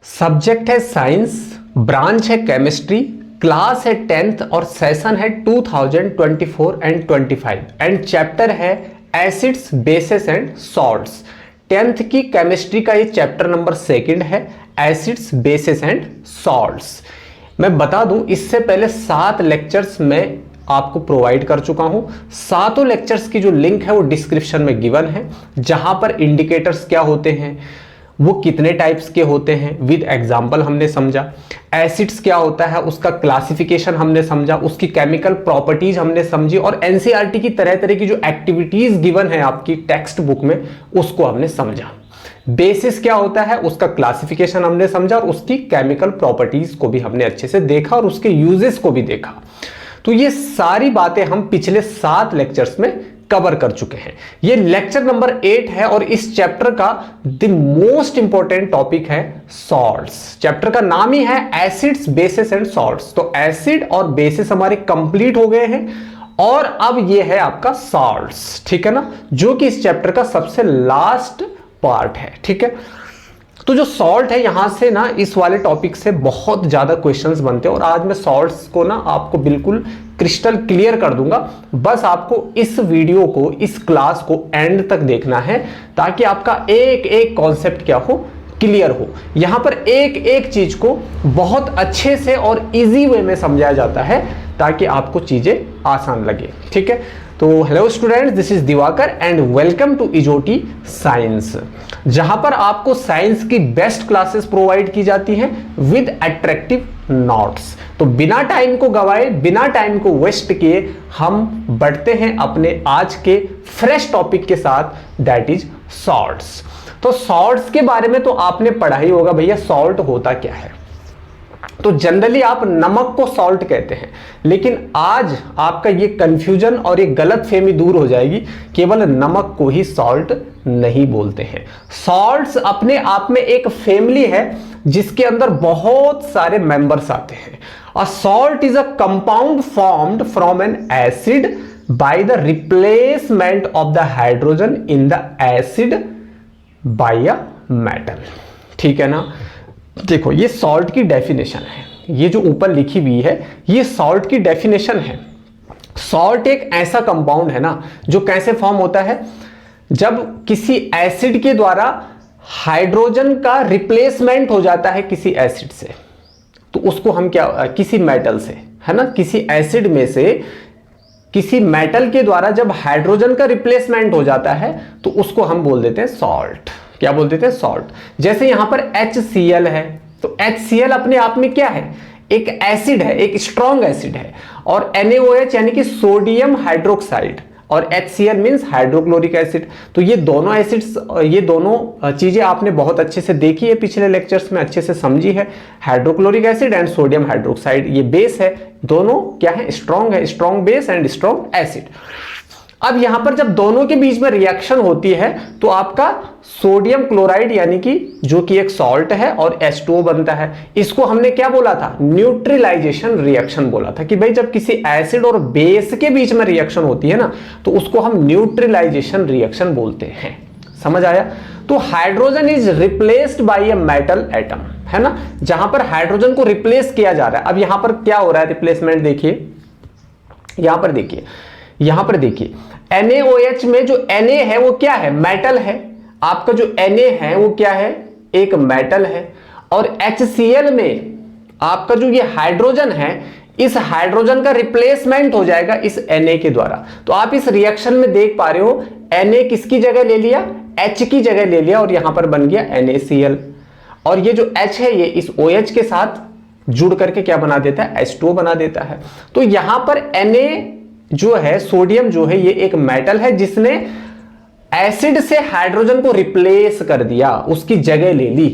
Subject है science, branch है chemistry, class है 10th और सेशन है 2024 एंड 25 एंड चैप्टर है acids bases and salts. 10th की केमिस्ट्री का ये चैप्टर नंबर 2 है, एसिड्स बेसेस एंड सॉल्ट्स। मैं बता दूं, इससे पहले 7 लेक्चर्स में आपको प्रोवाइड कर चुका हूं। सातों लेक्चर्स की जो लिंक है वो डिस्क्रिप्शन में गिवन है, जहां पर इंडिकेटर्स क्या होते हैं, वो कितने टाइप्स के होते हैं विद एग्जांपल हमने समझा, एसिड्स क्या होता है उसका क्लासिफिकेशन हमने समझा, उसकी केमिकल प्रॉपर्टीज हमने समझी और एनसीईआरटी की तरह तरह की जो एक्टिविटीज गिवन है आपकी टेक्स्ट बुक में उसको हमने समझा। बेसिस क्या होता है उसका क्लासिफिकेशन हमने समझा और उसकी केमिकल प्रॉपर्टीज को भी हमने अच्छे से देखा और उसके यूजेस को भी देखा। तो ये सारी बातें हम पिछले 7 लेक्चर्स में कवर कर चुके हैं। ये लेक्चर नंबर 8 है और इस चैप्टर का द मोस्ट इंपॉर्टेंट टॉपिक है सॉल्ट्स। चैप्टर का नाम ही है एसिड्स बेसिस एंड सॉल्ट्स। तो एसिड और बेसिस हमारे कंप्लीट हो गए हैं और अब ये है आपका सॉल्ट्स, ठीक है ना, जो कि इस चैप्टर का सबसे लास्ट पार्ट है। ठीक है, तो जो सॉल्ट है यहां से ना इस वाले टॉपिक से बहुत ज्यादा क्वेश्चंस बनते हैं और आज मैं सॉल्ट्स को ना आपको बिल्कुल क्रिस्टल क्लियर कर दूंगा। बस आपको इस वीडियो को, इस क्लास को एंड तक देखना है ताकि आपका एक एक कॉन्सेप्ट क्या हो, क्लियर हो। यहां पर एक एक चीज को बहुत अच्छे से और इजी वे में समझाया जाता है ताकि आपको चीजें आसान लगे। ठीक है, तो hello students, this is Diwakar and welcome to इजोटी साइंस, जहां पर आपको साइंस की बेस्ट क्लासेस प्रोवाइड की जाती हैं विद अट्रैक्टिव नोट्स। तो बिना टाइम को गवाए, बिना टाइम को वेस्ट किए हम बढ़ते हैं अपने आज के फ्रेश टॉपिक के साथ, दैट इज सॉल्ट्स। तो सॉल्ट्स के बारे में तो आपने पढ़ा ही होगा भैया, सॉल्ट होता क्या है। तो जनरली आप नमक को सॉल्ट कहते हैं, लेकिन आज आपका ये कंफ्यूजन और ये गलतफहमी दूर हो जाएगी। केवल नमक को ही सॉल्ट नहीं बोलते हैं। सॉल्ट्स अपने आप में एक फैमिली है जिसके अंदर बहुत सारे मेंबर्स आते हैं। A salt is a compound formed from N acid by the replacement of the hydrogen in the acid by a metal. ठीक है ना, देखो ये सॉल्ट की डेफिनेशन है, ये जो ऊपर लिखी हुई है ये सॉल्ट की डेफिनेशन है। सॉल्ट एक ऐसा कंपाउंड है ना जो कैसे फॉर्म होता है, जब किसी एसिड के द्वारा हाइड्रोजन का रिप्लेसमेंट हो जाता है किसी एसिड से, तो उसको हम क्या, किसी मेटल से, है ना, किसी एसिड में से किसी मेटल के द्वारा जब हाइड्रोजन का रिप्लेसमेंट हो जाता है तो उसको हम बोल देते हैं सॉल्ट। क्या बोल देते हैं? सॉल्ट। जैसे यहां पर HCl है, तो HCl अपने आप में क्या है, एक एसिड है, एक स्ट्रॉन्ग एसिड है। और NaOH यानी कि सोडियम हाइड्रोक्साइड, और HCl मींस हाइड्रोक्लोरिक एसिड। तो ये दोनों एसिड्स, ये दोनों चीजें आपने बहुत अच्छे से देखी है, पिछले लेक्चर्स में अच्छे से समझी है। Hydrochloric acid and sodium hydroxide ये बेस है, दोनों क्या है, स्ट्रॉन्ग है, strong base and strong acid. अब यहां पर जब दोनों के बीच में रिएक्शन होती है तो आपका सोडियम क्लोराइड यानी कि जो कि एक सॉल्ट है और H2O बनता है। इसको हमने क्या बोला था, न्यूट्रलाइजेशन रिएक्शन बोला था कि भाई जब किसी एसिड और बेस के बीच में रिएक्शन होती है ना तो उसको हम न्यूट्रलाइजेशन रिएक्शन बोलते हैं। समझ आया? तो hydrogen is replaced bye a metal atom, है ना, जहां पर हाइड्रोजन को रिप्लेस किया जा रहा है। अब यहां पर क्या हो रहा है रिप्लेसमेंट, देखिए यहां पर देखिए, यहां पर देखिए NaOH में जो Na है वो क्या है, मेटल है। आपका जो Na है वो क्या है, एक मेटल है। और HCl में आपका जो ये हाइड्रोजन है, इस हाइड्रोजन का रिप्लेसमेंट हो जाएगा इस Na के द्वारा। तो आप इस रिएक्शन में देख पा रहे हो Na किसकी जगह ले लिया, H की जगह ले लिया और यहां पर बन गया NaCl। और ये जो H है ये इस OH के साथ जुड़ करके क्या बना देता है, H2O बना देता है। तो यहां पर Na जो है, सोडियम जो है, ये एक मेटल है जिसने एसिड से हाइड्रोजन को रिप्लेस कर दिया, उसकी जगह ले ली।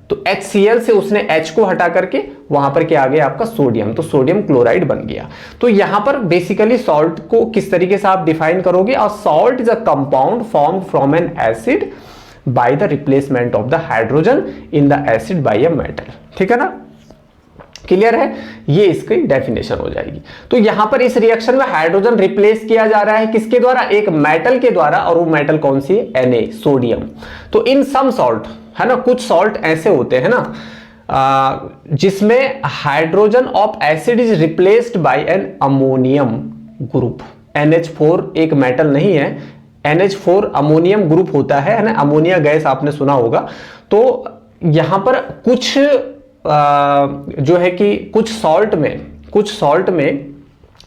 तो HCl से उसने H को हटा करके वहां पर क्या आ गया आपका सोडियम, तो सोडियम क्लोराइड बन गया। तो यहां पर बेसिकली सॉल्ट को किस तरीके से आप डिफाइन करोगे, और salt is a compound formed from N acid by the replacement of the hydrogen in the acid by a metal. ठीक है ना, क्लियर है, ये इसकी डेफिनेशन हो जाएगी। तो यहां पर इस रिएक्शन में हाइड्रोजन रिप्लेस किया जा रहा है किसके द्वारा, एक मेटल के द्वारा, और वो मेटल कौन सी है, Na, सोडियम। तो इन सम सॉल्ट, है ना, कुछ सॉल्ट ऐसे होते हैं ना जिसमें hydrogen of acid is replaced by an ammonium group. NH4 एक मेटल नहीं है, NH4 अमोनियम ग्रुप होता है ना, अमोनिया गैस आपने सुना होगा। तो यहां पर कुछ जो है कि कुछ सॉल्ट में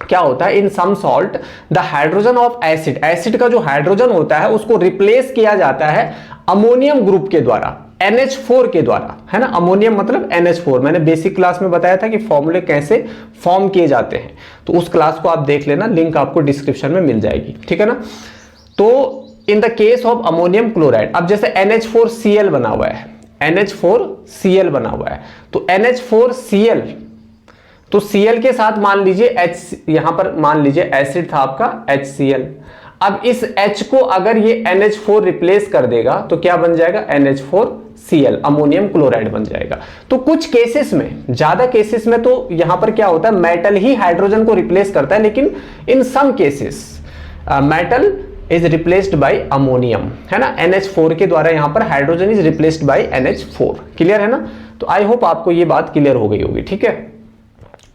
क्या होता है, in some salt the hydrogen of acid का जो हाइड्रोजन होता है उसको रिप्लेस किया जाता है अमोनियम ग्रुप के द्वारा, NH4 के द्वारा, है ना। अमोनियम मतलब NH4, मैंने बेसिक क्लास में बताया था कि फॉर्मूले कैसे फॉर्म किए जाते हैं, तो उस क्लास को आप देख लेना, लिंक आपको डिस्क्रिप्शन में मिल जाएगी, ठीक है ना। तो in the case of ammonium chloride, अब जैसे NH4Cl बना हुआ है, NH4Cl बना हुआ है, तो NH4Cl, तो Cl के साथ मान लीजिए H, यहां पर मान लीजिए एसिड था आपका HCl। अब इस H को अगर ये NH4 रिप्लेस कर देगा तो क्या बन जाएगा, NH4Cl, अमोनियम क्लोराइड बन जाएगा। तो कुछ केसेस में, ज्यादा केसेस में तो यहां पर क्या होता है, मेटल ही हाइड्रोजन को रिप्लेस करता है, लेकिन in some cases metal is replaced by ammonium, है ना। NH4 के द्वारा यहां पर hydrogen is replaced by NH4, clear है ना। तो आई होप आपको ये बात क्लियर हो गई होगी, ठीक है।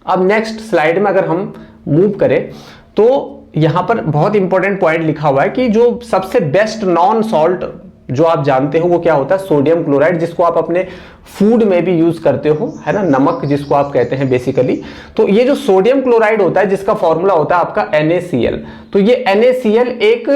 अब नेक्स्ट स्लाइड में अगर हम मूव करें तो यहां पर बहुत इंपॉर्टेंट पॉइंट लिखा हुआ है कि जो सबसे बेस्ट नॉन सॉल्ट जो आप जानते हो वो क्या होता है, सोडियम क्लोराइड, जिसको आप अपने फूड में भी यूज करते हो, है ना, नमक जिसको आप कहते हैं बेसिकली। तो ये जो सोडियम क्लोराइड होता है जिसका फॉर्मूला होता है आपका NaCl, तो ये NaCl एक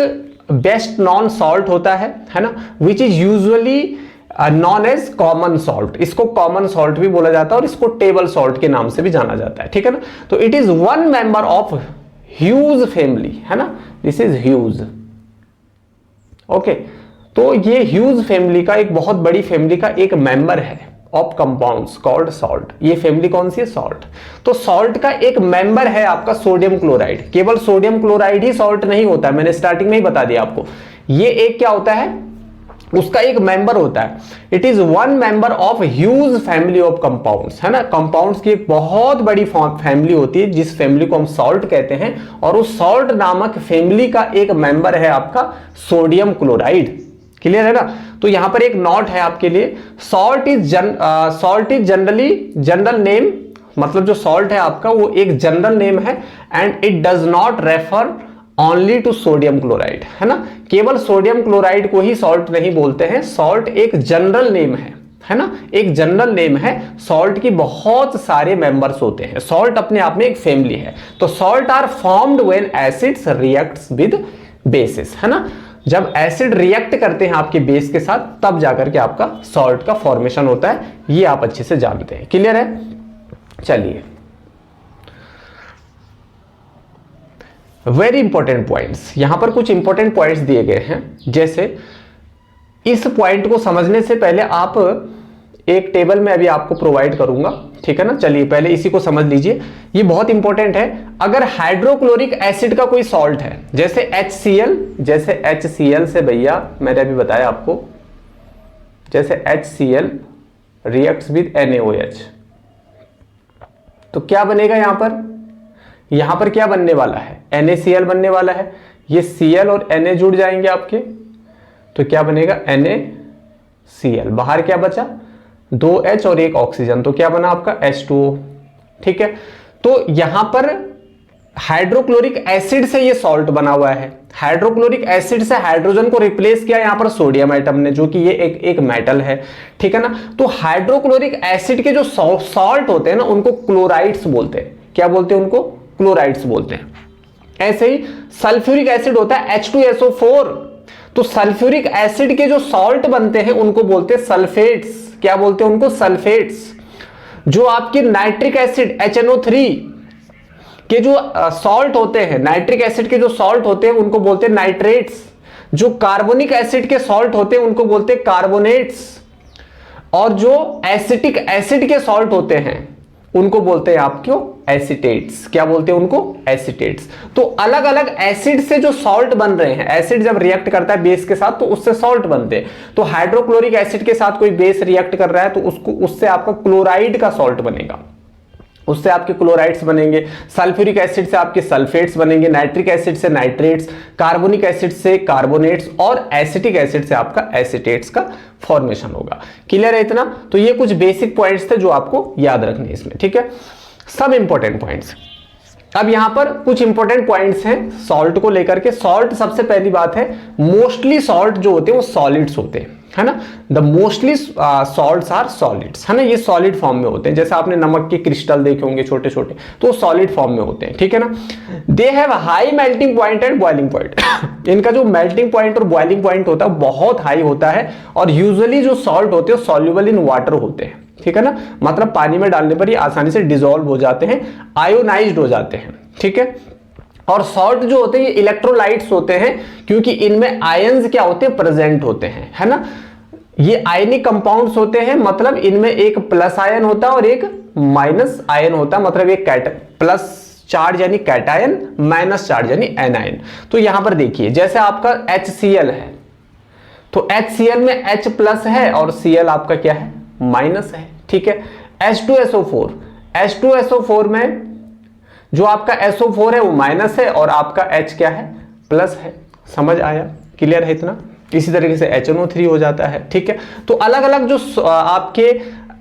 बेस्ट नॉन सॉल्ट होता है ना, which is usually known as common salt. इसको कॉमन सॉल्ट भी बोला जाता है और इसको टेबल सॉल्ट के नाम से भी जाना जाता है, ठीक है ना। तो it is one member of huge family, है ना, दिस इज ह्यूज, ओके। तो ये ह्यूज फैमिली का एक बहुत बड़ी फैमिली का एक मेंबर है ऑफ कंपाउंड्स कॉल्ड सॉल्ट। ये फैमिली कौन सी है, सॉल्ट। तो सॉल्ट का एक मेंबर है आपका सोडियम क्लोराइड। केवल सोडियम क्लोराइड ही सॉल्ट नहीं होता है, मैंने स्टार्टिंग में ही बता दिया आपको। ये एक क्या होता है, उसका एक मेंबर होता है। It is one member of huge family of compounds, है ना। कंपाउंड्स की एक बहुत बड़ी फैमिली होती है जिस फैमिली को हम सॉल्ट कहते हैं, और उस सॉल्ट नामक फैमिली का एक मेंबर है आपका सोडियम क्लोराइड, क्लियर है ना। तो यहां पर एक नोट है आपके लिए, salt is generally general name, मतलब जो सॉल्ट है आपका वो एक जनरल नेम है, and it does not refer only to sodium chloride, है ना। केवल सोडियम क्लोराइड को ही सॉल्ट नहीं बोलते हैं, सॉल्ट एक जनरल नेम है ना, एक जनरल नेम है। सॉल्ट की बहुत सारे मेंबर्स होते हैं, सॉल्ट अपने आप में एक फैमिली है। तो salt are formed when acids reacts with bases, है ना। जब एसिड रिएक्ट करते हैं आपके बेस के साथ तब जाकर के आपका सॉल्ट का फॉर्मेशन होता है, ये आप अच्छे से जानते हैं, क्लियर है। चलिए, वेरी इंपॉर्टेंट पॉइंट्स, यहां पर कुछ इंपॉर्टेंट पॉइंट्स दिए गए हैं। जैसे इस पॉइंट को समझने से पहले आप एक टेबल में अभी आपको प्रोवाइड करूंगा, ठीक है ना। चलिए पहले इसी को समझ लीजिए, ये बहुत इंपॉर्टेंट है। अगर हाइड्रोक्लोरिक एसिड का कोई सॉल्ट है, जैसे HCl से, भैया मैंने अभी बताया आपको, जैसे HCl रिएक्ट्स विद NaOH, तो क्या बनेगा यहां पर क्या बनने वाला है, NaCl बनने वाला है। ये Cl और Na जुड़ जाएंगे आपके, तो क्या बनेगा, NaCl। बाहर क्या बचा, 2H और एक ऑक्सीजन, तो क्या बना आपका H2O, ठीक है। तो यहां पर हाइड्रोक्लोरिक एसिड से ये सॉल्ट बना हुआ है। हाइड्रोक्लोरिक एसिड से हाइड्रोजन को रिप्लेस किया यहां पर सोडियम एटम ने, जो कि ये एक मेटल है, ठीक है ना। तो हाइड्रोक्लोरिक एसिड के जो सॉल्ट होते हैं ना, उनको क्लोराइड्स बोलते हैं। क्या बोलते हैं उनको, क्लोराइड्स बोलते हैं। ऐसे ही सल्फ्यूरिक एसिड होता है H2SO4, तो सल्फ्यूरिक एसिड के जो सॉल्ट बनते हैं उनको बोलते हैं सल्फेट्स। क्या बोलते हैं उनको, सल्फेट्स। जो आपके नाइट्रिक एसिड HNO3 के जो सॉल्ट होते हैं, नाइट्रिक एसिड के जो सॉल्ट होते हैं उनको बोलते हैं नाइट्रेट्स। जो कार्बोनिक एसिड के सॉल्ट होते हैं उनको बोलते हैं कार्बोनेट्स, और जो एसिटिक एसिड के सॉल्ट होते हैं उनको बोलते हैं आपको एसिटेट्स। क्या बोलते हैं उनको, एसिटेट्स। तो अलग अलग एसिड से जो सॉल्ट बन रहे हैं, एसिड जब रिएक्ट करता है बेस के साथ तो उससे सॉल्ट बनते हैं। तो हाइड्रोक्लोरिक एसिड के साथ कोई बेस रिएक्ट कर रहा है तो उससे आपका क्लोराइड का सॉल्ट बनेगा, उससे आपके क्लोराइड्स बनेंगे, सल्फ्यूरिक एसिड से आपके सल्फेट्स बनेंगे, नाइट्रिक एसिड से नाइट्रेट्स, कार्बोनिक एसिड से कार्बोनेट्स और एसिटिक एसिड से आपका एसिटेट्स का फॉर्मेशन होगा। क्लियर है इतना? तो ये कुछ बेसिक पॉइंट्स थे जो आपको याद रखने हैं इसमें, ठीक है, सब इंपॉर्टेंट पॉइंट्स। अब यहां पर कुछ इंपॉर्टेंट पॉइंट्स हैं सॉल्ट को लेकर के। सॉल्ट, सबसे पहली बात है, मोस्टली सॉल्ट जो होते हैं वो सॉलिड्स होते हैं, है ना। The mostly salts are solids, है ना, ये सॉलिड फॉर्म में होते हैं। जैसे आपने नमक के क्रिस्टल देखे होंगे छोटे छोटे, तो सॉलिड फॉर्म में होते हैं, ठीक है ना। दे have high melting point and boiling point. इनका जो मेल्टिंग पॉइंट और बॉइलिंग पॉइंट होता है बहुत हाई होता है, और यूजुअली जो सॉल्ट होते हैं सॉल्युबल इन वाटर होते हैं, ठीक है ना, मतलब पानी में डालने पर ही आसानी से डिसॉल्व हो जाते हैं, आयोनाइज्ड हो जाते हैं, ठीक है। और सॉल्ट जो होते हैं ये इलेक्ट्रोलाइट्स होते हैं, क्योंकि इनमें आयंस क्या होते हैं, प्रेजेंट होते हैं, है ना। ये आयनिक कंपाउंड्स होते हैं, मतलब इनमें एक प्लस आयन होता है और एक माइनस आयन होता है, मतलब एक प्लस चार्ज यानी कैटायन, माइनस चार्ज यानी एनायन। तो यहां पर देखिए, जैसे आपका HCl है, तो HCl में H प्लस है और Cl आपका क्या है, माइनस है, ठीक है। H2SO4, H2SO4 में जो आपका SO4 है वो माइनस है और आपका H क्या है, प्लस है। समझ आया? क्लियर है इतना? इसी तरीके से HNO3 हो जाता है, ठीक है। तो अलग अलग जो आपके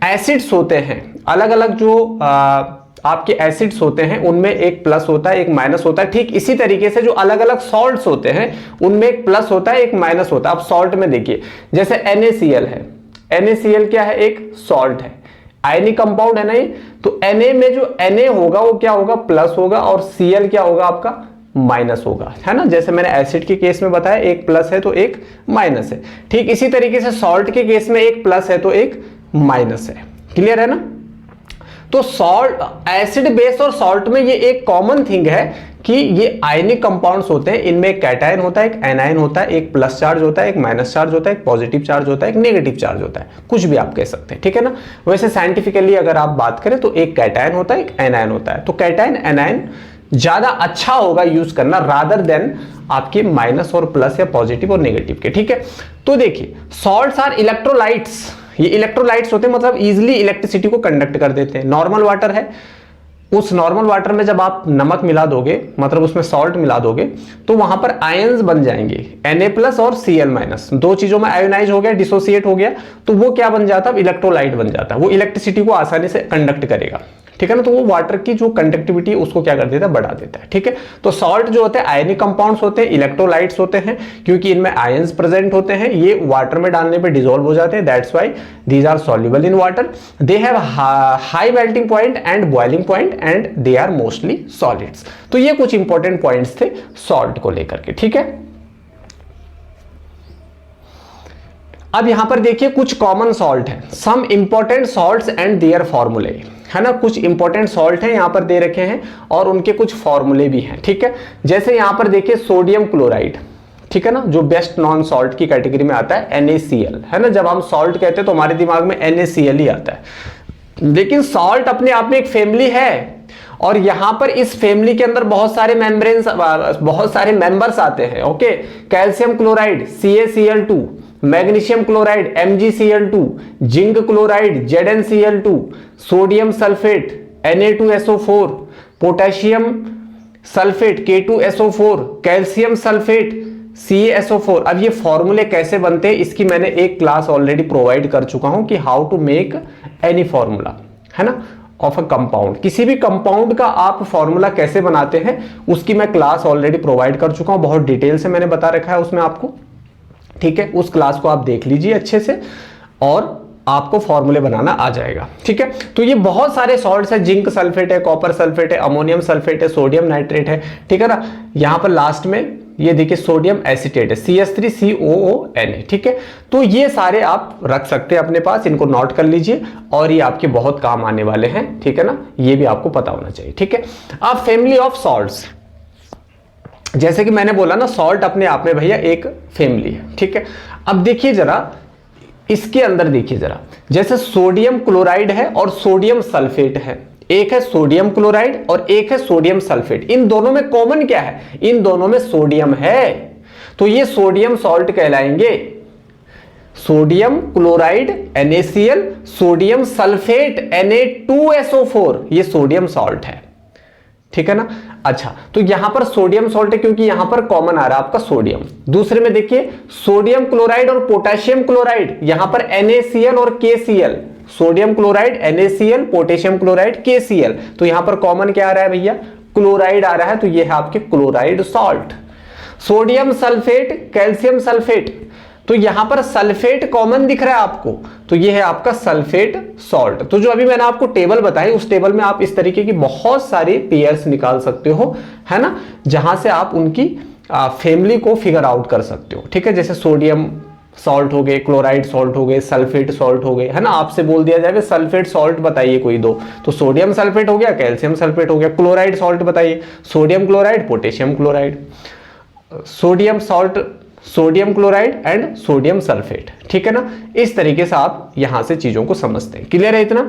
एसिड्स होते हैं, अलग अलग जो आपके एसिड्स होते हैं उनमें एक प्लस होता है, एक माइनस होता है। ठीक इसी तरीके से जो अलग अलग सॉल्ट्स होते हैं उनमें एक प्लस होता है, एक माइनस होता है। अब सॉल्ट में देखिए, जैसे NaCl है, NaCl क्या है, एक सॉल्ट है, आयनिक कंपाउंड है ना ये। तो Na में जो Na होगा वो क्या होगा, प्लस होगा, और Cl क्या होगा आपका, माइनस होगा, है ना। जैसे मैंने एसिड के केस में बताया, एक प्लस है तो एक माइनस है। ठीक इसी तरीके से सॉल्ट के केस में एक प्लस है तो एक माइनस है। क्लियर है ना? तो सॉल्ट, एसिड बेस और सॉल्ट में ये एक कॉमन थिंग है कि ये आयनिक कंपाउंड्स होते हैं, इनमें एक कैटायन होता है, एक एनायन होता है, एक प्लस चार्ज होता है, एक माइनस चार्ज होता है, एक पॉजिटिव चार्ज होता है, एक नेगेटिव चार्ज होता है, कुछ भी आप कह सकते हैं, ठीक है ना। वैसे साइंटिफिकली अगर आप बात करें तो एक कैटायन होता है, एक एनायन होता है। तो कैटायन एनायन ज्यादा अच्छा होगा यूज करना रादर देन आपके माइनस और प्लस या पॉजिटिव और नेगेटिव के, ठीक है। तो देखिए, सॉल्ट्स आर इलेक्ट्रोलाइट्स, ये इलेक्ट्रोलाइट्स होते हैं, मतलब इजीली इलेक्ट्रिसिटी को कंडक्ट कर देते हैं। नॉर्मल वाटर है, उस नॉर्मल वाटर में जब आप नमक मिला दोगे, मतलब उसमें सॉल्ट मिला दोगे, तो वहां पर आयंस बन जाएंगे, Na+ और Cl-, दो चीजों में आयोनाइज हो गया, डिसोसिएट हो गया, तो वो क्या बन जाता है, इलेक्ट्रोलाइट बन जाता है। वो इलेक्ट्रिसिटी को आसानी से कंडक्ट करेगा, ठीक है ना। तो वो वाटर की जो कंडक्टिविटी उसको क्या कर देता है, बढ़ा देता है, ठीक है। तो सॉल्ट जो होते हैं आयनिक कंपाउंड्स होते हैं, इलेक्ट्रोलाइट्स होते हैं, क्योंकि इनमें आयंस प्रेजेंट होते हैं, ये वाटर में डालने पे डिसॉल्व हो जाते हैं, that's why these are soluble in water, they have high melting point and boiling point and they are mostly solids. तो ये कुछ इंपॉर्टेंट पॉइंट्स थे सॉल्ट को लेकर के, ठीक है। अब यहां पर देखिए कुछ कॉमन सॉल्ट है, some important salts and their formulae, है ना। कुछ इंपॉर्टेंट सॉल्ट है यहां पर दे रखे हैं और उनके कुछ फॉर्मूले भी हैं, ठीक है। जैसे यहां पर देखिए सोडियम क्लोराइड, ठीक है ना, जो बेस्ट नॉन सॉल्ट की कैटेगरी में आता है, NaCl, है ना। जब हम सॉल्ट कहते हैं तो हमारे दिमाग में NaCl ही आता है, लेकिन सॉल्ट अपने आप में एक फैमिली है, और यहां पर इस फैमिली के अंदर बहुत सारे मेम्ब्रेन्स, बहुत सारे मेंबर्स आते हैं, okay. Calcium chloride CaCl2, magnesium chloride MgCl2, zinc chloride ZnCl2, sodium sulphate Na2SO4, potassium sulphate K2SO4, calcium sulphate CaSO4। अब ये फॉर्मूले कैसे बनते हैं इसकी मैंने एक क्लास ऑलरेडी प्रोवाइड कर चुका हूं कि how to make any formula, है ना, ऑफ अ कंपाउंड। किसी भी कंपाउंड का आप फॉर्मूला कैसे बनाते हैं उसकी मैं क्लास ऑलरेडी प्रोवाइड कर चुका हूं, बहुत डिटेल से मैंने बता रखा है उसमें आपको, ठीक है। उस क्लास को आप देख लीजिए अच्छे से और आपको फॉर्मूले बनाना आ जाएगा, ठीक है। तो ये बहुत सारे सॉल्ट्स है, जिंक सल्फेट है, कॉपर सल्फेट है, अमोनियम सल्फेट है, सोडियम नाइट्रेट है, ठीक है ना। यहां पर लास्ट में ये देखिए सोडियम एसीटेट है, CH3COONA, ठीक है। तो ये सारे आप रख सकते हैं अपने पास, इनको नोट कर लीजिए और ये आपके बहुत काम आने वाले हैं, ठीक है ना। ये भी आपको पता होना चाहिए, ठीक है। अब फैमिली ऑफ सॉल्ट्स, जैसे कि मैंने बोला ना, सॉल्ट अपने आप में भैया एक फैमिली है, ठीक है। अब देखिए जरा इसके अंदर, देखिए जरा, जैसे सोडियम क्लोराइड है और सोडियम सल्फेट है, एक है सोडियम क्लोराइड और एक है सोडियम सल्फेट। इन दोनों में कॉमन क्या है, इन दोनों में सोडियम है, तो ये सोडियम सॉल्ट कहलाएंगे। Sodium chloride NaCl, sodium sulphate Na2SO4, ये सोडियम सॉल्ट है, ठीक है ना। अच्छा, तो यहां पर सोडियम सॉल्ट है क्योंकि यहां पर कॉमन आ रहा है आपका सोडियम। दूसरे में देखिए सोडियम क्लोराइड और पोटेशियम क्लोराइड, यहां पर NaCl और KCl, sodium chloride NaCl, potassium chloride KCl, तो यहां पर कॉमन क्या आ रहा है भैया, क्लोराइड आ रहा है, तो ये है आपके chloride salt. Sodium sulphate, calcium sulphate, तो यहां पर सल्फेट कॉमन दिख रहा है आपको, तो ये है आपका सल्फेट सॉल्ट। तो जो अभी मैंने आपको टेबल बताई, उस टेबल में आप इस तरीके की बहुत सारे पेयर्स निकाल सकते हो, है ना, जहां से आप उनकी फैमिली को फिगर आउट कर सकते हो, ठीक है। जैसे सोडियम सॉल्ट हो गए, क्लोराइड सॉल्ट हो गए, सल्फेट सॉल्ट हो गए, है ना। आपसे बोल दिया जाए सल्फेट सॉल्ट बताइए कोई दो, तो सोडियम सल्फेट हो गया, कैल्शियम सल्फेट हो गया। क्लोराइड सॉल्ट बताइए, sodium chloride, potassium chloride, sodium salt, sodium chloride and sodium sulphate, ठीक है ना। इस तरीके से आप यहां से चीजों को समझते हैं। क्लियर है इतना?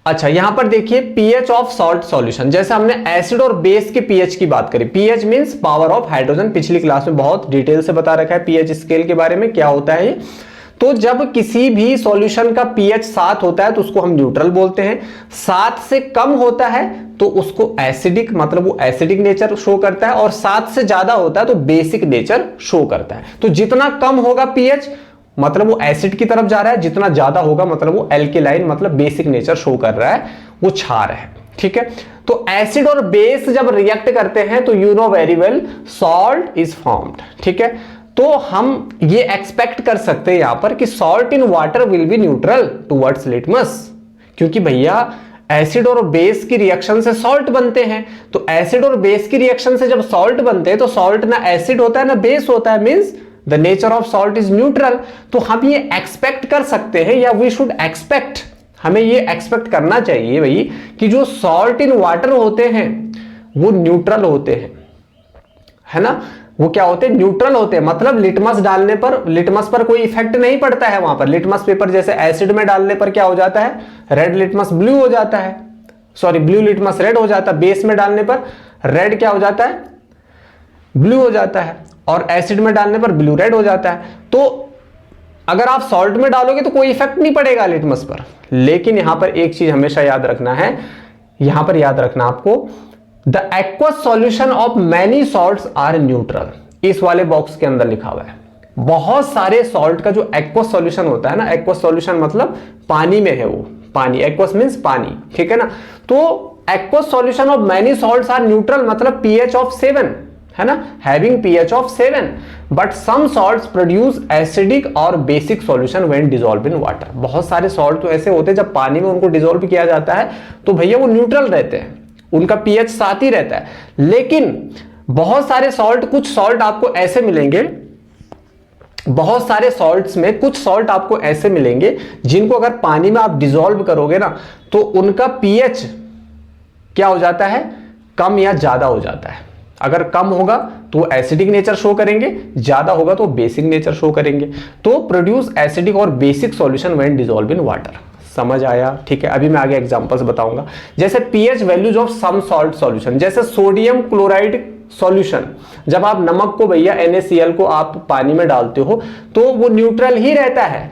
अच्छा, यहां पर देखिए पीएच ऑफ सॉल्ट सॉल्यूशन, जैसे हमने एसिड और बेस के पीएच की बात करी, pH means power of hydrogen, पिछली क्लास में बहुत डिटेल से बता रखा है पीएच स्केल के बारे में, क्या होता है ये। तो जब किसी भी सॉल्यूशन का पीएच 7 होता है तो उसको हम न्यूट्रल बोलते हैं, 7 से कम होता है तो उसको एसिडिक, मतलब वो एसिडिक नेचर शो करता है, और 7 से ज्यादा होता है तो बेसिक नेचर शो करता है। तो जितना कम होगा पीएच मतलब वो एसिड की तरफ जा रहा है, जितना ज्यादा होगा मतलब वो एल्केलाइन, मतलब बेसिक नेचर शो कर रहा है, वो क्षार है, ठीक है। तो एसिड और बेस जब रिएक्ट करते हैं तो you know very well salt is formed, ठीक है। तो हम ये एक्सपेक्ट कर सकते हैं यहां पर कि salt in water will be neutral towards litmus, क्योंकि भैया एसिड और बेस की रिएक्शन से सॉल्ट बनते हैं, तो एसिड और बेस की रिएक्शन से जब सॉल्ट बनते हैं तो सॉल्ट ना एसिड होता है ना बेस होता है, means the nature of salt is neutral. तो हम ये एक्सपेक्ट कर सकते हैं, या वी शुड एक्सपेक्ट, हमें ये एक्सपेक्ट करना चाहिए भाई कि जो सॉल्ट इन वाटर होते हैं वो न्यूट्रल होते हैं, है ना। वो क्या होते हैं, न्यूट्रल होते हैं, मतलब लिटमस डालने पर, लिटमस पर कोई इफेक्ट नहीं पड़ता है वहां पर। लिटमस पेपर जैसे एसिड में डालने पर क्या हो जाता है, रेड लिटमस ब्लू हो जाता है, सॉरी ब्लू लिटमस रेड हो जाता है, बेस में डालने पर रेड क्या हो जाता है, ब्लू हो जाता है, और एसिड में डालने पर ब्लू रेड हो जाता है। तो अगर आप सॉल्ट में डालोगे तो कोई इफेक्ट नहीं पड़ेगा लिटमस पर। लेकिन यहां पर एक चीज हमेशा याद रखना है, यहां पर याद रखना आपको, the aqueous solution of many salts are neutral, इस वाले बॉक्स के अंदर लिखा हुआ है। बहुत सारे सॉल्ट का जो एक्वस सॉल्यूशन होता है ना, एक्वस सॉल्यूशन मतलब पानी में है वो, पानी, एक्वस मींस पानी, ठीक है ना। तो aqueous solution of many salts are neutral मतलब पीएच ऑफ 7, है ना, having pH of 7, but some salts produce acidic और basic solution when dissolve in water. बहुत सारे सॉल्ट तो ऐसे होते हैं जब पानी में उनको डिसॉल्व किया जाता है तो भैया वो न्यूट्रल रहते हैं, उनका पीएच 7 ही रहता है। लेकिन बहुत सारे सॉल्ट, कुछ सॉल्ट आपको ऐसे मिलेंगे, बहुत सारे सॉल्ट्स में कुछ सॉल्ट आपको ऐसे मिलेंगे जिनको अगर पानी में आप डिसॉल्व करोगे ना तो उनका पीएच क्या हो जाता है, कम या ज्यादा हो जाता है। अगर कम होगा तो एसिडिक नेचर शो करेंगे, ज्यादा होगा तो बेसिक नेचर शो करेंगे। तो प्रोड्यूस एसिडिक और basic solution when dissolve in water. समझ आया? ठीक है, अभी मैं आगे एग्जांपल्स बताऊंगा। जैसे pH values of some salt solution, जैसे सोडियम क्लोराइड सॉल्यूशन, जब आप नमक को भैया NaCl को आप पानी में डालते हो तो वो न्यूट्रल ही रहता है,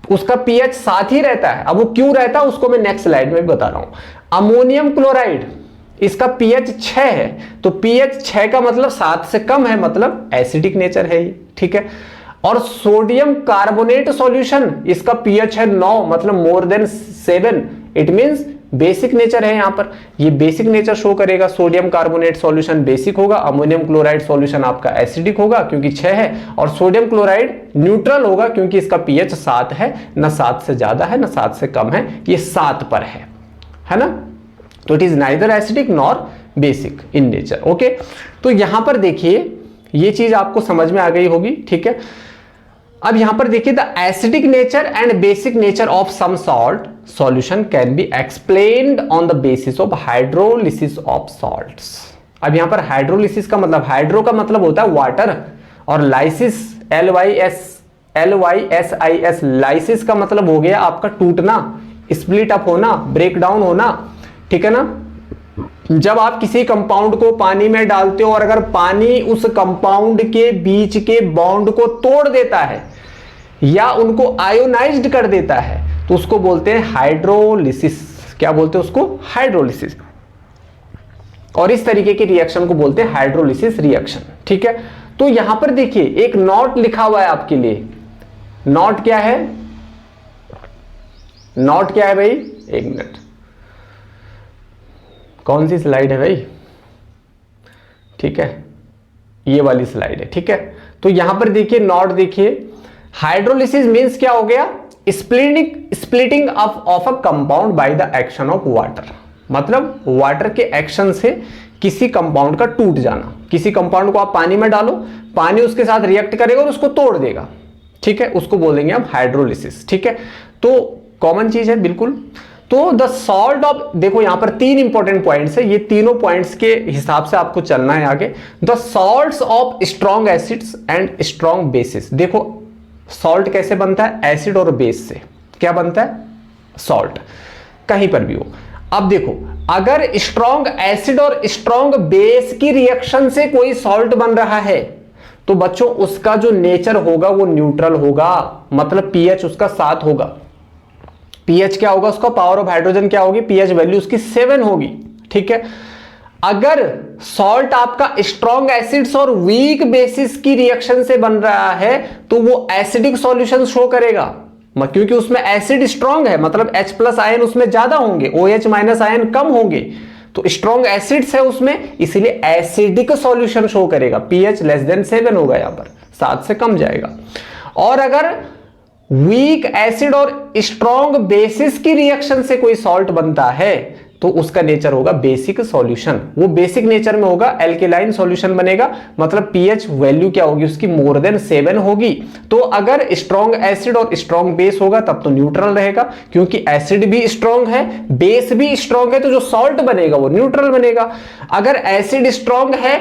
उसका पीएच 7 ही रहता है। अब वो क्यों रहता है उसको मैं नेक्स्ट स्लाइड में बता रहा हूं। अमोनियम क्लोराइड, इसका पीएच 6 है, तो पीएच 6 का मतलब 7 से कम है, मतलब एसिडिक नेचर है ये, ठीक है। और सोडियम कार्बोनेट सॉल्यूशन, इसका पीएच है 9, मतलब more than 7, it means basic nature है। यहां पर ये बेसिक नेचर शो करेगा, सोडियम कार्बोनेट सॉल्यूशन बेसिक होगा, अमोनियम क्लोराइड सॉल्यूशन आपका एसिडिक होगा क्योंकि 6 है, और सोडियम क्लोराइड न्यूट्रल होगा क्योंकि इसका पीएच 7 है, ना 7 से ज्यादा है ना 7 से कम है, ये 7 पर है ना। तो it is neither acidic nor basic in nature. Okay, तो यहां पर देखिए ये चीज आपको समझ में आ गई होगी, ठीक है। अब यहां पर देखिए, the acidic nature and basic nature of some salt solution can be explained on the basis of hydrolysis of salts. अब यहां पर हाइड्रोलिसिस का मतलब, हाइड्रो का मतलब होता है वाटर, और लाइसिस LYSIS, लाइसिस का मतलब हो गया आपका टूटना, स्प्लिट अप होना, ब्रेक डाउन होना, ठीक है ना। जब आप किसी कंपाउंड को पानी में डालते हो और अगर पानी उस कंपाउंड के बीच के बॉन्ड को तोड़ देता है या उनको आयोनाइज्ड कर देता है तो उसको बोलते हैं हाइड्रोलिसिस। क्या बोलते हैं उसको? हाइड्रोलिसिस। और इस तरीके की रिएक्शन को बोलते हैं हाइड्रोलिसिस रिएक्शन। ठीक है, तो यहां पर देखिए एक नोट लिखा हुआ है आपके लिए। नोट क्या है? नोट क्या है भाई? एक मिनट, कौन सी स्लाइड है भाई? ठीक है, ये वाली स्लाइड है। ठीक है, तो यहां पर देखिए नोट देखिए, हाइड्रोलिसिस मींस क्या हो गया? Splitting of a compound by the action of water. मतलब वाटर के एक्शन से किसी कंपाउंड का टूट जाना। किसी कंपाउंड को आप पानी में डालो, पानी उसके साथ रिएक्ट करेगा और उसको तोड़ देगा। ठीक है, उसको बोलेंगे हम हाइड्रोलिसिस। ठीक है, तो कॉमन चीज है बिल्कुल। तो द सॉल्ट ऑफ, देखो यहां पर 3 इंपॉर्टेंट पॉइंट्स है, ये तीनों पॉइंट्स के हिसाब से आपको चलना है आगे। The salts of strong acids and strong bases. देखो सॉल्ट कैसे बनता है? एसिड और बेस से। क्या बनता है? सॉल्ट, कहीं पर भी हो। अब देखो अगर स्ट्रॉन्ग एसिड और स्ट्रॉन्ग बेस की रिएक्शन से कोई सॉल्ट बन रहा है तो बच्चों उसका जो नेचर होगा वो न्यूट्रल होगा। मतलब पीएच उसका 7 होगा। पीएच क्या होगा उसका? पावर ऑफ हाइड्रोजन क्या होगी? पीएच वैल्यू उसकी 7 होगी। ठीक है, अगर सॉल्ट आपका स्ट्रॉन्ग एसिड्स और वीक बेसिस की रिएक्शन से बन रहा है तो वो एसिडिक सॉल्यूशन शो करेगा, क्योंकि उसमें एसिड स्ट्रॉन्ग है, मतलब H+ आयन उसमें ज्यादा होंगे, OH- आयन कम होंगे। तो स्ट्रॉन्ग एसिड्स है उसमें, इसलिए एसिडिक सॉल्यूशन शो करेगा। पीएच <7 होगा, यहां पर 7 से कम जाएगा। और अगर वीक एसिड और स्ट्रॉन्ग बेसिस की रिएक्शन से कोई सॉल्ट बनता है तो उसका नेचर होगा बेसिक सॉल्यूशन। वो बेसिक नेचर में होगा, एल्केलाइन सॉल्यूशन बनेगा। मतलब पीएच वैल्यू क्या होगी उसकी? मोर देन 7 होगी। तो अगर स्ट्रॉन्ग एसिड और स्ट्रॉन्ग बेस होगा तब तो न्यूट्रल रहेगा, क्योंकि एसिड भी स्ट्रॉन्ग है, बेस भी स्ट्रॉन्ग है, तो जो सॉल्ट बनेगा वो न्यूट्रल बनेगा। अगर एसिड स्ट्रॉन्ग है,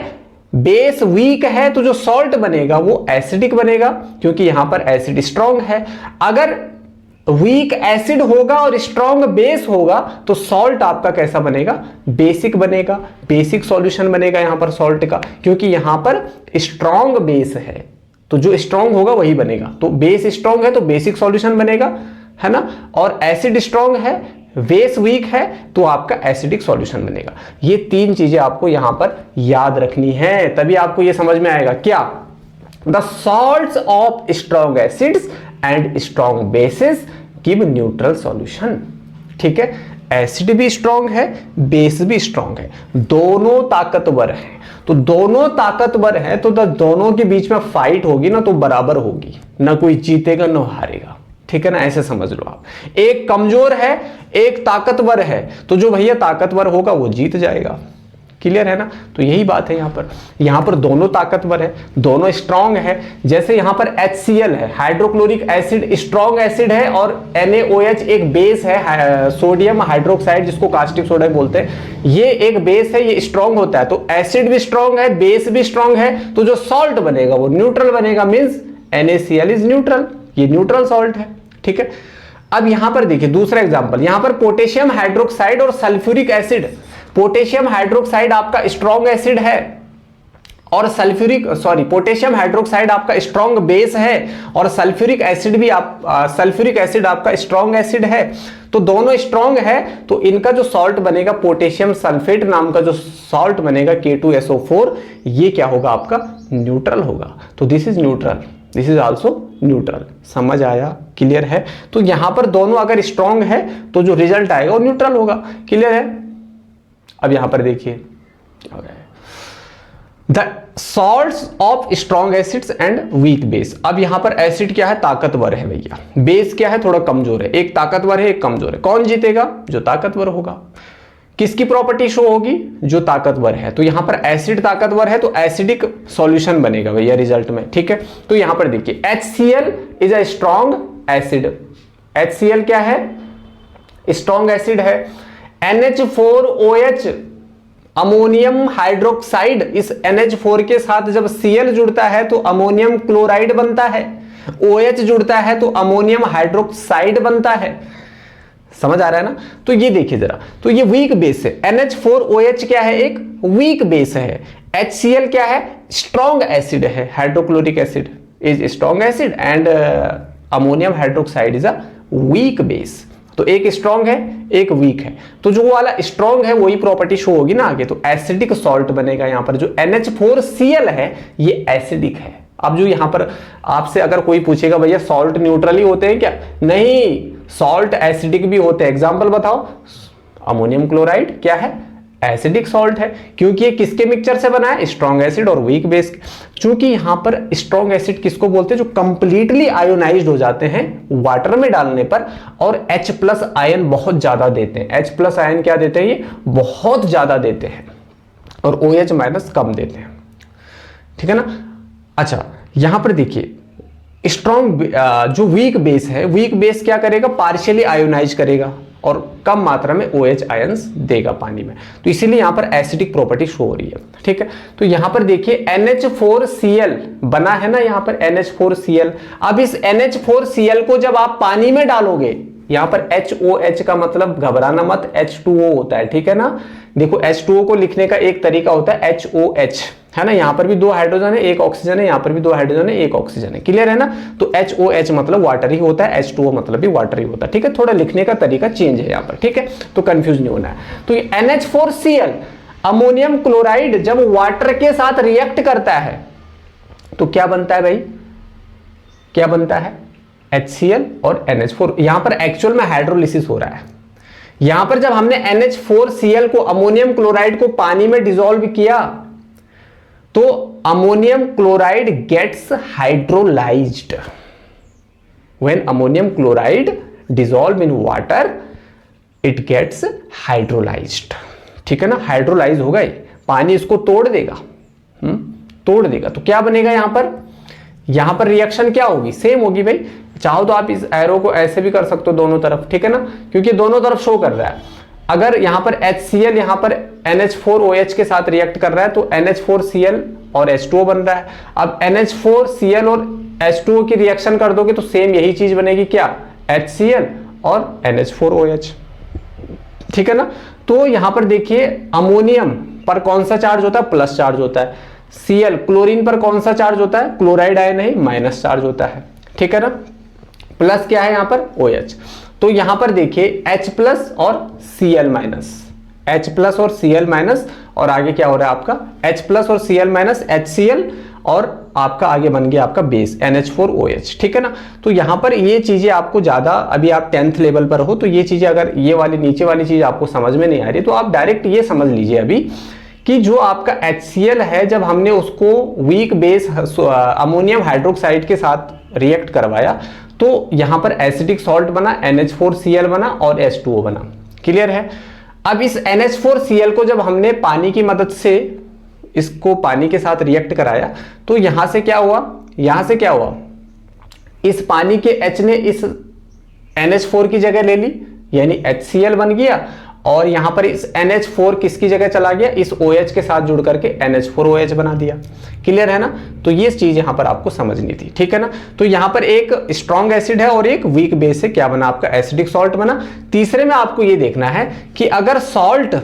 बेस वीक है, तो जो सॉल्ट बनेगा वो एसिडिक बनेगा, क्योंकि यहां पर एसिड स्ट्रॉन्ग है। अगर वीक एसिड होगा और स्ट्रॉन्ग बेस होगा तो सॉल्ट आपका कैसा बनेगा? बेसिक बनेगा, बेसिक सॉल्यूशन बनेगा यहां पर सॉल्ट का, क्योंकि यहां पर स्ट्रॉन्ग बेस है तो जो स्ट्रॉन्ग होगा वही बनेगा। तो बेस स्ट्रॉन्ग है तो बेसिक सॉल्यूशन बनेगा, है ना। और एसिड स्ट्रॉन्ग है, बेस वीक है, तो आपका एसिडिक सॉल्यूशन बनेगा। ये 3 चीजें आपको यहां पर याद रखनी है, तभी आपको ये समझ में आएगा। क्या? The salts of strong acids and strong bases give neutral solution. ठीक है, एसिड भी स्ट्रॉन्ग है, बेस भी स्ट्रॉन्ग है, दोनों ताकतवर हैं। तो दोनों ताकतवर हैं तो दोनों के बीच में फाइट होगी ना तो बराबर होगी, ना कोई जीतेगा ना हारेगा। ठीक है ना, ऐसे समझ लो आप। एक कमजोर है, एक ताकतवर है, तो जो भैया ताकतवर होगा वो जीत जाएगा। क्लियर है ना। तो यही बात है यहां पर दोनों ताकतवर है, दोनों स्ट्रॉन्ग है। जैसे यहां पर HCl है, हाइड्रोक्लोरिक एसिड स्ट्रॉन्ग एसिड है, और NaOH एक बेस है, सोडियम हाइड्रोक्साइड जिसको कास्टिक सोडा बोलते हैं, ये एक बेस है, ये स्ट्रॉन्ग होता है। तो एसिड भी स्ट्रॉन्ग है, बेस भी स्ट्रॉन्ग है, तो जो सॉल्ट बनेगा वो न्यूट्रल बनेगा, मींस NaCl इज न्यूट्रल, ये न्यूट्रल सॉल्ट है। ठीक है, अब यहां पर देखिए दूसरा एग्जांपल, यहां पर पोटेशियम हाइड्रोक्साइड और सल्फ्यूरिक एसिड। पोटेशियम हाइड्रोक्साइड आपका स्ट्रॉन्ग एसिड है और पोटेशियम हाइड्रोक्साइड आपका स्ट्रॉन्ग बेस है, और सल्फ्यूरिक एसिड आपका स्ट्रॉन्ग एसिड है। तो दोनों स्ट्रॉन्ग है, तो इनका जो सॉल्ट बनेगा, पोटेशियम सल्फेट नाम का जो सॉल्ट बनेगा K2SO4, ये क्या होगा आपका? न्यूट्रल होगा। तो this is neutral, this is also neutral. समझ आया? क्लियर है। तो यहां पर दोनों अगर स्ट्रॉन्ग है तो जो रिजल्ट आएगा वो न्यूट्रल होगा। क्लियर है। अब यहां पर देखिए the salts of strong acids and weak base. अब यहां पर एसिड क्या है? ताकतवर है भैया। बेस क्या है? थोड़ा कमजोर है। एक ताकतवर है, एक कमजोर है। कौन जीतेगा? जो ताकतवर होगा। किसकी प्रॉपर्टी शो होगी? जो ताकतवर है। तो यहां पर एसिड ताकतवर है तो एसिडिक सॉल्यूशन बनेगा भैया रिजल्ट में। ठीक है, तो यहां पर देखिए HCl is a strong acid. HCl क्या है? स्ट्रॉन्ग एसिड है। NH4OH अमोनियम हाइड्रोक्साइड, इस NH4 के साथ जब Cl जुड़ता है तो अमोनियम क्लोराइड बनता है, OH जुड़ता है तो अमोनियम हाइड्रोक्साइड बनता है। समझ आ रहा है ना। तो ये देखिए जरा, तो ये वीक बेस है, NH4OH क्या है, एक वीक बेस है, HCl क्या है, स्ट्रॉन्ग एसिड है, hydrochloric acid is strong acid and ammonium hydroxide is a weak base. तो एक स्ट्रॉन्ग है एक वीक है, तो जो वाला स्ट्रॉन्ग है वही प्रॉपर्टी शो होगी ना आगे, तो एसिडिक सॉल्ट बनेगा। यहां पर जो NH4Cl है ये एसिडिक है। अब जो यहां पर आपसे अगर कोई पूछेगा भैया सॉल्ट न्यूट्रल ही होते हैं क्या, नहीं, सॉल्ट एसिडिक भी होते हैं। एग्जांपल बताओ, अमोनियम क्लोराइड क्या है, एसिडिक सॉल्ट है, क्योंकि ये किसके मिक्सचर से बना है, स्ट्रॉन्ग एसिड और वीक बेस। चूंकि यहां पर स्ट्रॉन्ग एसिड किसको बोलते हैं, जो कंप्लीटली आयोनाइज्ड हो जाते हैं वाटर में डालने पर, और H+ आयन बहुत ज्यादा देते हैं। H+ आयन क्या देते हैं, ये बहुत ज्यादा देते हैं, और OH- कम देते हैं, ठीक है ना। अच्छा, यहां पर देखिए स्ट्रॉन्ग जो वीक बेस है, वीक बेस क्या करेगा, पार्शियली आयोनाइज करेगा और कम मात्रा में OH आयंस देगा पानी में, तो इसीलिए यहां पर एसिडिक प्रॉपर्टी शो हो रही है, ठीक है। तो यहां पर देखिए NH4Cl बना है ना, यहां पर NH4Cl। अब इस NH4Cl को जब आप पानी में डालोगे, यहां पर HOH का मतलब घबराना मत, H2O होता है, ठीक है ना। देखो H2O को लिखने का एक तरीका होता है HOH, है ना, यहां पर भी 2 हाइड्रोजन है, 1 ऑक्सीजन है, यहां पर भी 2 हाइड्रोजन है, 1 ऑक्सीजन है, क्लियर है ना। तो HOH मतलब वाटर ही होता है, H2O मतलब भी वाटर ही होता है, ठीक है। थोड़ा लिखने का तरीका चेंज है यहां पर, ठीक है, तो कंफ्यूज नहीं होना है। तो ये NH4Cl अमोनियम क्लोराइड जब वाटर के साथ रिएक्ट करता है तो क्या बनता है भाई, क्या बनता है, HCl और NH4। यहां पर एक्चुअल में हाइड्रोलिसिस हो रहा है। यहां पर जब हमने NH4Cl को, अमोनियम क्लोराइड को पानी में डिसॉल्व किया तो ammonium chloride gets hydrolysed. When ammonium chloride dissolve in water it gets hydrolysed, ठीक है ना। हाइड्रोलाइज होगा, पानी इसको तोड़ देगा, तोड़ देगा, तो क्या बनेगा यहां पर रिएक्शन क्या होगी, सेम होगी भाई। चाहो तो आप इस एरो को ऐसे भी कर सकते हो दोनों तरफ, ठीक है ना, क्योंकि दोनों तरफ शो कर रहा है। अगर यहां पर HCl यहां पर NH4OH के साथ रिएक्ट कर रहा है तो NH4Cl और H2O बन रहा है। अब NH4Cl और H2O की रिएक्शन कर दोगे तो सेम यही चीज बनेगी, क्या, HCl और NH4OH, ठीक है ना। तो यहां पर देखिए अमोनियम पर कौन सा चार्ज होता है, प्लस चार्ज होता है। Cl क्लोरीन पर कौन सा चार्ज होता है, क्लोराइड आयन है, माइनस चार्ज होता है, ठीक है ना। प्लस क्या है यहां पर, OH। तो यहां पर देखिए H+ और Cl-, H+ और Cl-, और आगे क्या हो रहा है आपका H+ और Cl- HCl, और आपका आगे बन गया आपका बेस NH4OH, ठीक है ना। तो यहां पर ये चीजें आपको ज्यादा, अभी आप 10th लेवल पर हो तो ये चीजें, अगर ये वाली नीचे वाली चीज आपको समझ में नहीं आ रही तो आप डायरेक्ट ये समझ लीजिए अभी कि जो आपका HCl है, जब हमने उसको वीक बेस अमोनियम हाइड्रोक्साइड के साथ रिएक्ट करवाया तो यहां पर एसिडिक सॉल्ट बना, NH4Cl बना और H2O बना, क्लियर है। अब इस NH4Cl को जब हमने पानी की मदद से इसको पानी के साथ रिएक्ट कराया तो यहां से क्या हुआ, यहां से क्या हुआ, इस पानी के H ने इस NH4 की जगह ले ली, यानी HCl बन गया, और यहां पर इस NH4 किसकी जगह चला गया, इस OH के साथ जुड़ करके NH4OH बना दिया, क्लियर है ना। तो ये चीज यहां पर आपको समझनी थी, ठीक है ना। तो यहां पर एक स्ट्रॉन्ग एसिड है और एक वीक बेस है, क्या बना आपका, एसिडिक सॉल्ट बना। तीसरे में आपको ये देखना है कि अगर salt,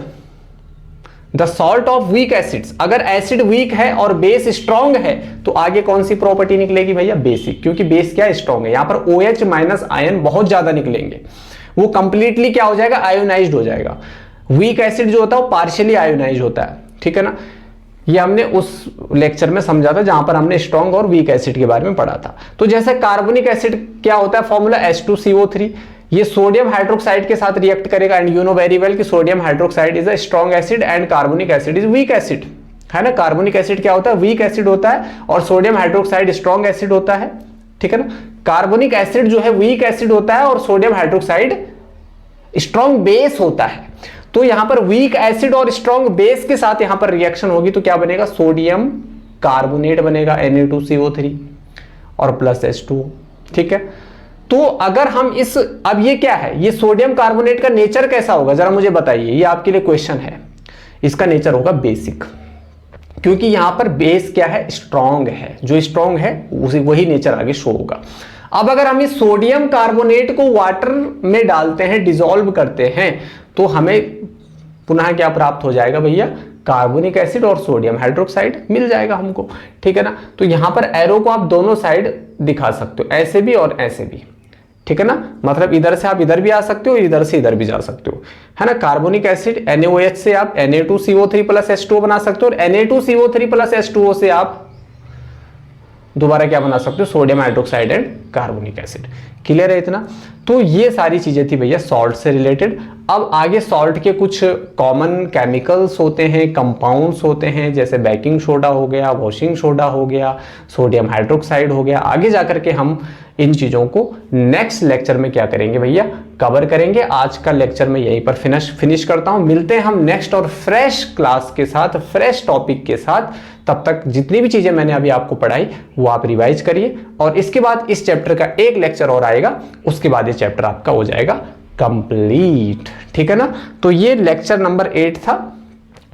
the salt of weak acids, अगर एसिड वीक है और बेस स्ट्रॉन्ग है तो आगे कौन सी प्रॉपर्टी निकलेगी भैया, बेसिक, क्योंकि बेस क्या स्ट्रॉन्ग है। यहां पर OH- आयन बहुत ज्यादा निकलेंगे, वो कंप्लीटली क्या हो जाएगा, आयोनाइज्ड हो जाएगा। वीक एसिड जो होता है वो पार्शियली आयोनाइज होता है, ठीक है ना। ये हमने उस लेक्चर में समझा था जहां पर हमने स्ट्रॉन्ग और वीक एसिड के बारे में पढ़ा था। तो जैसे कार्बोनिक एसिड क्या होता है, फॉर्मूला H2CO3, ये सोडियम हाइड्रोक्साइड के साथ रिएक्ट करेगा, and you know very well कि sodium hydroxide is a strong acid and carbonic acid is weak acid, है ना। कार्बोनिक एसिड क्या होता है, वीक एसिड होता है, और सोडियम हाइड्रोक्साइड स्ट्रॉन्ग एसिड होता है, ठीक है ना। कार्बोनिक एसिड जो है वीक एसिड होता है और सोडियम हाइड्रोक्साइड स्ट्रॉन्ग बेस होता है। तो यहां पर वीक एसिड और स्ट्रॉन्ग बेस के साथ यहां पर रिएक्शन होगी तो क्या बनेगा, सोडियम कार्बोनेट बनेगा, Na2CO3 और प्लस H2O, ठीक है। तो अगर हम इस, अब ये क्या है, ये सोडियम कार्बोनेट का नेचर कैसा होगा जरा मुझे बताइए, ये आपके लिए क्वेश्चन है। इसका नेचर होगा बेसिक, क्योंकि यहां पर बेस क्या है, स्ट्रॉन्ग है, जो स्ट्रॉन्ग है उसी वही नेचर आगे शो होगा। अब अगर हम इस सोडियम कार्बोनेट को वाटर में डालते हैं, डिसॉल्व करते हैं, तो हमें पुनः क्या प्राप्त हो जाएगा भैया, कार्बोनिक एसिड और सोडियम हाइड्रोक्साइड मिल जाएगा हमको, ठीक है ना। तो यहां पर एरो को आप दोनों साइड दिखा सकते हो, ऐसे भी और ऐसे भी, ठीक है ना। मतलब इधर से आप इधर भी आ सकते हो, इधर से इधर भी जा सकते हो, है ना। कार्बोनिक एसिड NaOH से आप Na2CO3 प्लस H2O बना सकते हो, और Na2CO3 प्लस H2O से आप दोबारा क्या बना सकते हो, sodium hydroxide and carbonic acid. Clear है इतना। तो ये सारी चीजें थी भैया सॉल्ट से रिलेटेड। अब आगे सॉल्ट के कुछ कॉमन केमिकल्स होते हैं, कंपाउंड्स होते हैं, जैसे बेकिंग सोडा हो गया, वॉशिंग सोडा हो गया, सोडियम हाइड्रोक्साइड हो गया। आगे जाकर के हम इन चीजों को नेक्स्ट लेक्चर में क्या करेंगे भैया, कवर करेंगे। आज का लेक्चर मैं यहीं पर फिनिश करता हूं। मिलते हैं हम नेक्स्ट और फ्रेश क्लास के साथ, फ्रेश टॉपिक के साथ। तब तक जितनी भी चीजें मैंने अभी आपको पढ़ाई वो आप रिवाइज करिए, और इसके बाद इस चैप्टर का एक लेक्चर और आएगा, उसके बाद ये चैप्टर आपका हो जाएगा कंप्लीट, ठीक है ना। तो ये लेक्चर नंबर 8 था।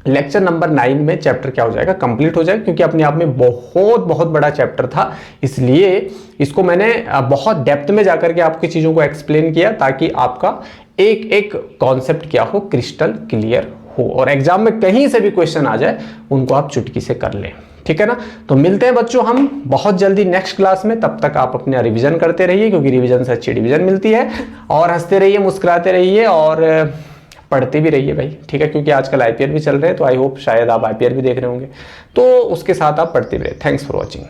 लेक्चर नंबर 9 में चैप्टर क्या हो जाएगा, कंप्लीट हो जाएगा, क्योंकि अपने आप में बहुत बड़ा चैप्टर था, इसलिए इसको मैंने बहुत डेप्थ में जाकर के आपकी चीजों को एक्सप्लेन किया, ताकि आपका एक एक कॉन्सेप्ट क्या हो, क्रिस्टल क्लियर हो, और एग्जाम में कहीं से भी क्वेश्चन आ जाए उनको आप चुटकी से कर लें, ठीक है ना। तो मिलते हैं बच्चों हम बहुत जल्दी नेक्स्ट क्लास में। तब तक आप अपना रिवीजन करते रहिए, क्योंकि रिवीजन से अच्छी डिवीजन मिलती है, और हंसते रहिए, मुस्कुराते रहिए, और पढ़ते भी रहिए भाई, ठीक है। क्योंकि आजकल IPL भी चल रहे हैं, तो आई होप शायद आप IPL भी देख रहे होंगे, तो उसके साथ आप पढ़ते भी रहिए। Thanks for watching.